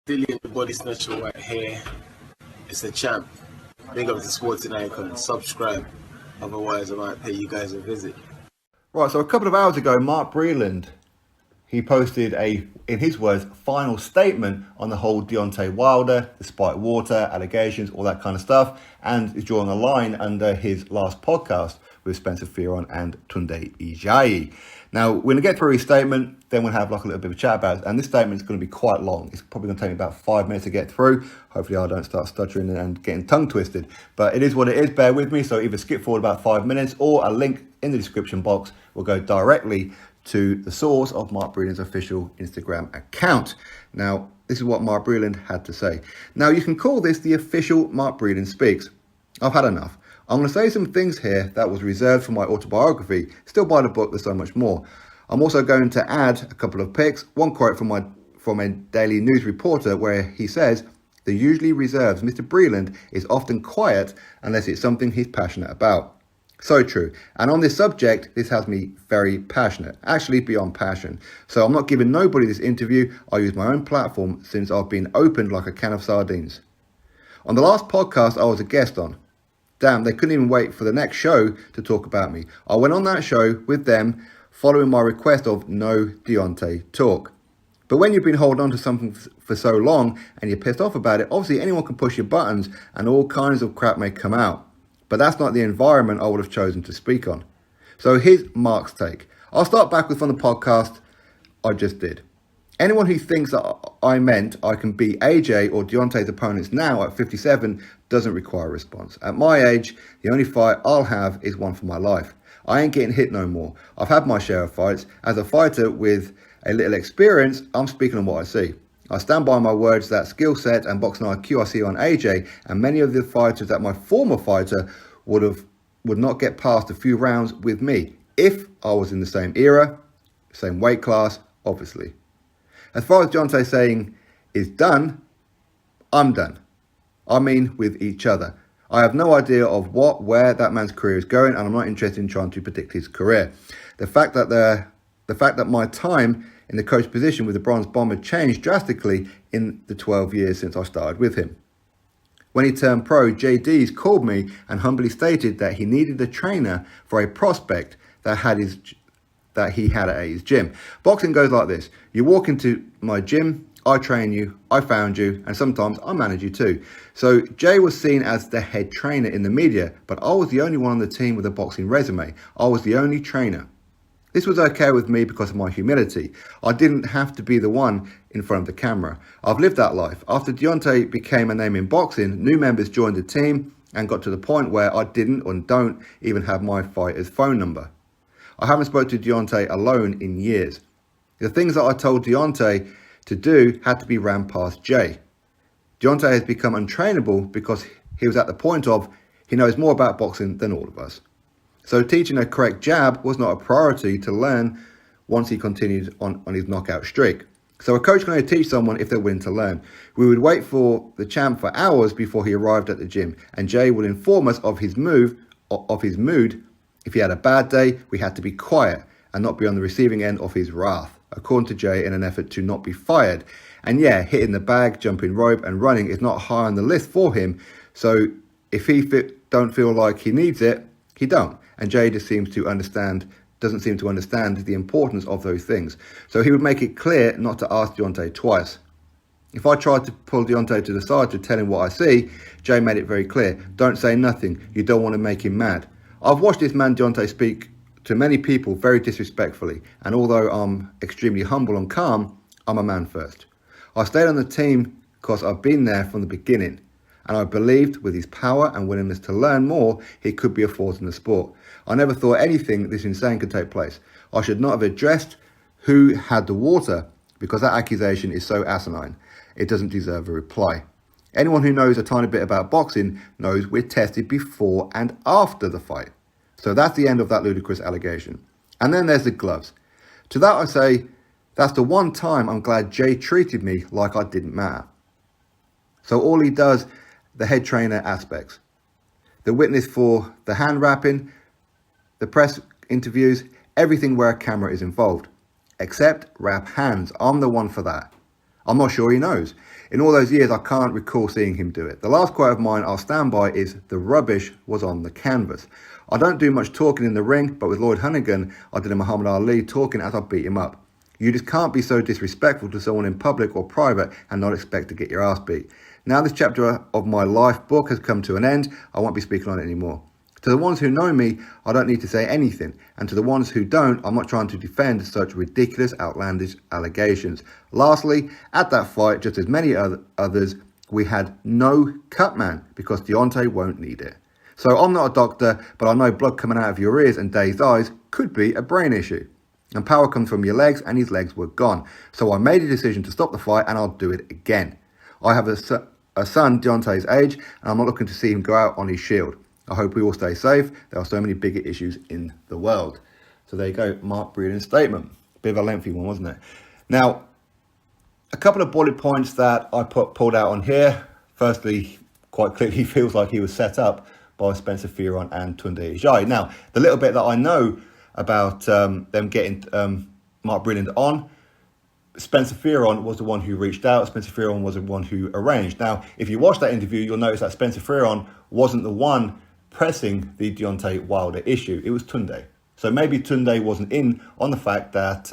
Dillian the Body Snatcher right here. It's a champ. Big up to Sporting Icon. Subscribe. Otherwise, I might pay you guys a visit. Right, so a couple of hours ago, Mark Breland, he posted in his words, final statement on the whole Deontay Wilder, the spike water, allegations, all that kind of stuff, and is drawing a line under his last podcast with Spencer Fearon and Tunde Ijayi. Now, we're going to get through his statement, then we'll have like a little bit of a chat about it, and this statement is going to be quite long. It's probably going to take me about 5 minutes to get through. Hopefully I don't start stuttering and getting tongue twisted, but it is what it is, bear with me. So either skip forward about 5 minutes, or a link in the description box will go directly to the source of Mark Breland's official Instagram account. Now, this is what Mark Breland had to say. Now, you can call this the official Mark Breland Speaks. I've had enough. I'm going to say some things here that was reserved for my autobiography. Still buy the book, there's so much more. I'm also going to add a couple of picks. One quote from a Daily News reporter where he says, "The usually reserves Mr. Breland is often quiet unless it's something he's passionate about." So true. And on this subject, this has me very passionate, actually beyond passion. So I'm not giving nobody this interview. I use my own platform since I've been opened like a can of sardines. On the last podcast I was a guest on, damn, they couldn't even wait for the next show to talk about me. I went on that show with them following my request of no Deontay talk. But when you've been holding on to something for so long and you're pissed off about it, obviously anyone can push your buttons and all kinds of crap may come out. But that's not the environment I would have chosen to speak on. So here's Mark's take. I'll start backwards from the podcast I just did. Anyone who thinks that I meant I can beat AJ or Deontay's opponents now at 57 doesn't require a response. At my age, the only fight I'll have is one for my life. I ain't getting hit no more. I've had my share of fights. As a fighter with a little experience, I'm speaking on what I see. I stand by my words that skill set and boxing IQ I see on AJ and many of the fighters that my former fighter would not get past a few rounds with me if I was in the same era, same weight class, obviously. As far as Deontay saying is done, I'm done. I mean with each other. I have no idea of where that man's career is going, and I'm not interested in trying to predict his career. The fact that my time in the coach position with the Bronze Bomber changed drastically in the 12 years since I started with him. When he turned pro, JD's called me and humbly stated that he needed a trainer for a prospect that he had at his gym. Boxing goes like this. You walk into my gym, I train you, I found you, and sometimes I manage you too. So Jay was seen as the head trainer in the media, but I was the only one on the team with a boxing resume. I was the only trainer. This was okay with me because of my humility. I didn't have to be the one in front of the camera. I've lived that life. After Deontay became a name in boxing, new members joined the team and got to the point where I didn't and don't even have my fighter's phone number. I haven't spoken to Deontay alone in years. The things that I told Deontay to do had to be ran past Jay. Deontay has become untrainable because he was at the point of he knows more about boxing than all of us. So teaching a correct jab was not a priority to learn once he continued on his knockout streak. So a coach can only teach someone if they're willing to learn. We would wait for the champ for hours before he arrived at the gym, and Jay would inform us of his mood. If he had a bad day, we had to be quiet and not be on the receiving end of his wrath, according to Jay, in an effort to not be fired. And yeah, hitting the bag, jumping rope and running is not high on the list for him. So if he don't feel like he needs it, he don't. And Jay doesn't seem to understand the importance of those things. So he would make it clear not to ask Deontay twice. If I tried to pull Deontay to the side to tell him what I see, Jay made it very clear. Don't say nothing. You don't want to make him mad. I've watched this man Deontay speak to many people very disrespectfully. And although I'm extremely humble and calm, I'm a man first. I stayed on the team because I've been there from the beginning. And I believed with his power and willingness to learn more, he could be a force in the sport. I never thought anything this insane could take place. I should not have addressed who had the water because that accusation is so asinine. It doesn't deserve a reply. Anyone who knows a tiny bit about boxing knows we're tested before and after the fight. So that's the end of that ludicrous allegation. And then there's the gloves. To that I say, that's the one time I'm glad Jay treated me like I didn't matter. So all he does, the head trainer aspects, the witness for the hand wrapping, the press interviews, everything where a camera is involved, except wrap hands. I'm the one for that. I'm not sure he knows. In all those years, I can't recall seeing him do it. The last quote of mine I'll stand by is, "The rubbish was on the canvas." I don't do much talking in the ring, but with Lloyd Honeyghan, I did a Muhammad Ali talking as I beat him up. You just can't be so disrespectful to someone in public or private and not expect to get your ass beat. Now this chapter of my life book has come to an end, I won't be speaking on it anymore. To the ones who know me, I don't need to say anything. And to the ones who don't, I'm not trying to defend such ridiculous, outlandish allegations. Lastly, at that fight, just as many others, we had no cut man because Deontay won't need it. So I'm not a doctor, but I know blood coming out of your ears and dazed eyes could be a brain issue. And power comes from your legs, and his legs were gone. So I made a decision to stop the fight, and I'll do it again. I have a son Deontay's age, and I'm not looking to see him go out on his shield. I hope we all stay safe. There are so many bigger issues in the world. So there you go, Mark Breland's statement. Bit of a lengthy one, wasn't it? Now, a couple of bullet points that I pulled out on here. Firstly, quite clearly, he feels like he was set up by Spencer Fearon and Tunde Ajayi. Now, the little bit that I know about them getting Mark Breland on, Spencer Fearon was the one who reached out. Spencer Fearon was the one who arranged. Now, if you watch that interview, you'll notice that Spencer Fearon wasn't the one pressing the Deontay Wilder issue. It was Tunde. So maybe Tunde wasn't in on the fact that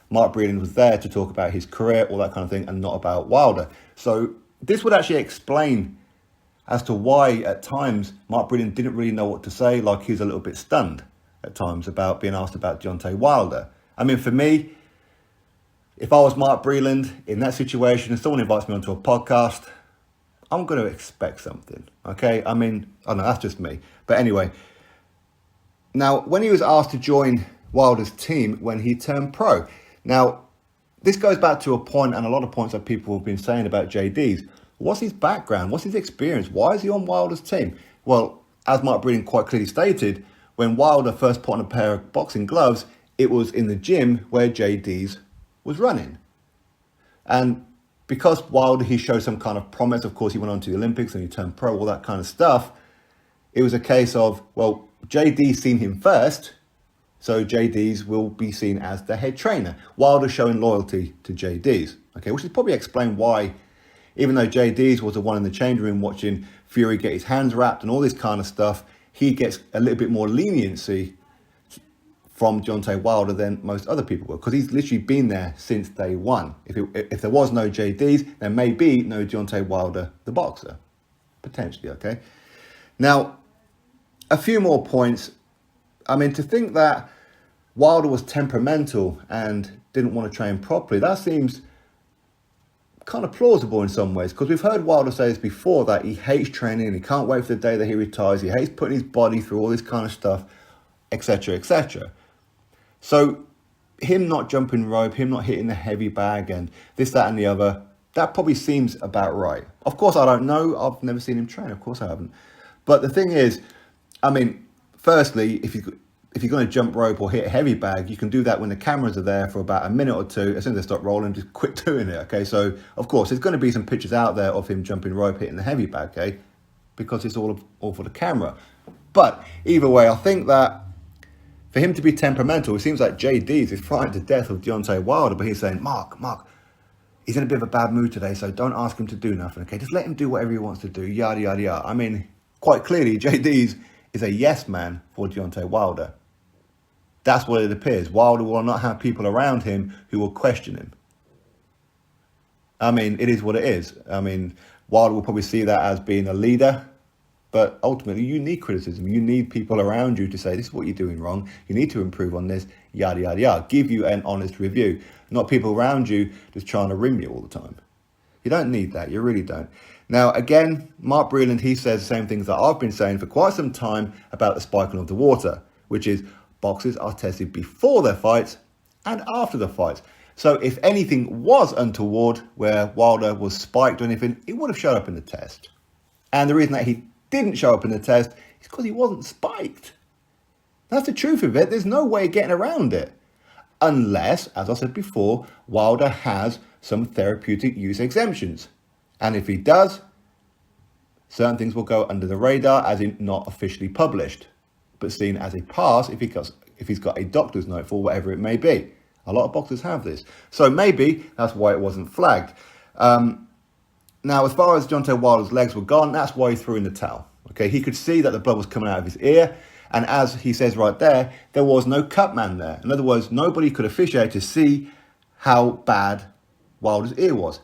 Mark Breland was there to talk about his career, all that kind of thing, and not about Wilder. So this would actually explain as to why at times Mark Breland didn't really know what to say, like he was a little bit stunned at times about being asked about Deontay Wilder. I mean, for me, if I was Mark Breland in that situation and someone invites me onto a podcast, I'm going to expect something, okay? I mean, I don't know, that's just me. But anyway, now, when he was asked to join Wilder's team when he turned pro, now, this goes back to a point and a lot of points that people have been saying about JD's. What's his background? What's his experience? Why is he on Wilder's team? Well, as Mark Breland quite clearly stated, when Wilder first put on a pair of boxing gloves, it was in the gym where JD's was running. And because Wilder, he showed some kind of promise, of course, he went on to the Olympics and he turned pro, all that kind of stuff. It was a case of, well, JD's seen him first, so JD's will be seen as the head trainer. Wilder showing loyalty to JD's, okay, which is probably explain why, even though JD's was the one in the change room watching Fury get his hands wrapped and all this kind of stuff, he gets a little bit more leniency from Deontay Wilder than most other people will, because he's literally been there since day one. If there was no JD's, there may be no Deontay Wilder, the boxer, potentially, okay? Now, a few more points. I mean, to think that Wilder was temperamental and didn't want to train properly, that seems kind of plausible in some ways, because we've heard Wilder say this before, that he hates training, he can't wait for the day that he retires, he hates putting his body through all this kind of stuff, etc., etc. So him not jumping rope, him not hitting the heavy bag and this, that and the other, that probably seems about right. Of course, I don't know. I've never seen him train. Of course, I haven't. But the thing is, I mean, firstly, if you're going to jump rope or hit a heavy bag, you can do that when the cameras are there for about a minute or two. As soon as they stop rolling, just quit doing it, okay? So, of course, there's going to be some pictures out there of him jumping rope, hitting the heavy bag, okay? Because it's all for the camera. But either way, I think that for him to be temperamental, it seems like JD's is frightened to death of Deontay Wilder, but he's saying, Mark, he's in a bit of a bad mood today, so don't ask him to do nothing, okay? Just let him do whatever he wants to do, yada, yada, yada. I mean, quite clearly, JD's is a yes man for Deontay Wilder. That's what it appears. Wilder will not have people around him who will question him. I mean, it is what it is. I mean, Wilder will probably see that as being a leader, but ultimately you need criticism. You need people around you to say, this is what you're doing wrong. You need to improve on this, yada, yada, yada. Give you an honest review, not people around you just trying to ring you all the time. You don't need that. You really don't. Now, again, Mark Breland, he says the same things that I've been saying for quite some time about the spiking of the water, which is boxers are tested before their fights and after the fights. So if anything was untoward where Wilder was spiked or anything, it would have showed up in the test. And the reason that he didn't show up in the test is because he wasn't spiked. That's the truth of it. There's no way of getting around it. Unless, as I said before, Wilder has some therapeutic use exemptions. And if he does, certain things will go under the radar, as in not officially published, but seen as a pass if he's got a doctor's note for whatever it may be. A lot of boxers have this. So maybe that's why it wasn't flagged. Now, as far as Deontay Wilder's legs were gone, that's why he threw in the towel. Okay, he could see that the blood was coming out of his ear. And as he says right there was no cut man there. In other words, nobody could officiate to see how bad Wilder's ear was,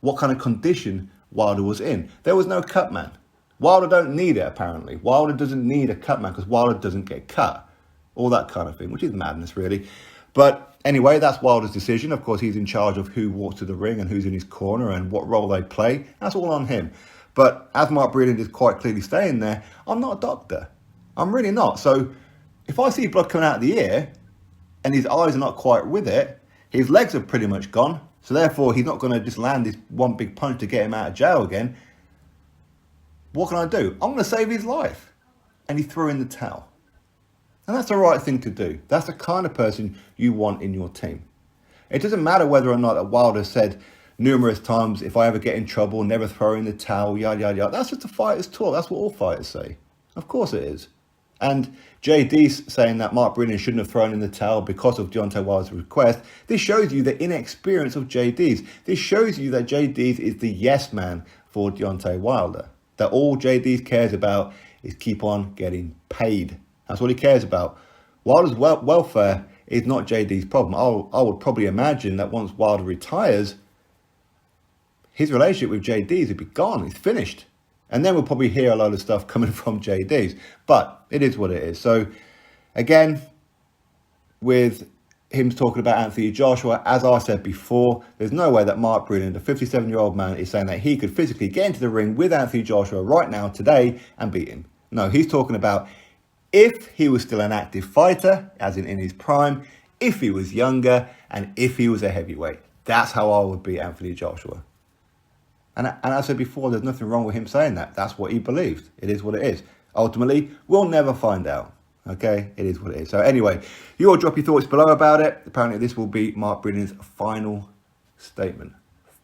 what kind of condition Wilder was in. There was no cut man. Wilder don't need it, apparently. Wilder doesn't need a cut man because Wilder doesn't get cut. All that kind of thing, which is madness, really. But anyway, that's Wilder's decision. Of course, he's in charge of who walks to the ring and who's in his corner and what role they play. That's all on him. But as Mark Breland is quite clearly saying there, I'm not a doctor. I'm really not. So if I see blood coming out of the ear and his eyes are not quite with it, his legs are pretty much gone. So therefore, he's not going to just land this one big punch to get him out of jail again. What can I do? I'm going to save his life. And he threw in the towel. And that's the right thing to do. That's the kind of person you want in your team. It doesn't matter whether or not Wilder said numerous times, if I ever get in trouble, never throw in the towel, yada, yada, yada. That's just a fighter's talk. That's what all fighters say. Of course it is. And JD's saying that Mark Breland shouldn't have thrown in the towel because of Deontay Wilder's request. This shows you the inexperience of JD's. This shows you that JD's is the yes man for Deontay Wilder. That all JD's cares about is keep on getting paid. That's what he cares about. Wilder's welfare is not JD's problem. I would probably imagine that once Wilder retires, his relationship with JD's would be gone. It's finished. And then we'll probably hear a load of stuff coming from JD's. But it is what it is. So, again, with him talking about Anthony Joshua, as I said before, there's no way that Mark Breland, a 57-year-old man, is saying that he could physically get into the ring with Anthony Joshua right now, today, and beat him. No, he's talking about if he was still an active fighter, as in his prime, if he was younger, and if he was a heavyweight. That's how I would beat Anthony Joshua. And as I said before, there's nothing wrong with him saying that. That's what he believed. It is what it is. Ultimately, we'll never find out. Okay? It is what it is. So anyway, you all drop your thoughts below about it. Apparently, this will be Mark Breland's final statement.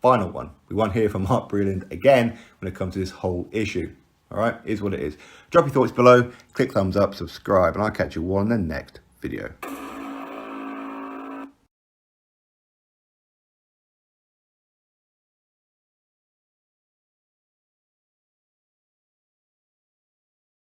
Final one. We won't hear from Mark Breland again when it comes to this whole issue. All right? It is what it is. Drop your thoughts below. Click thumbs up, subscribe, and I'll catch you all in the next video.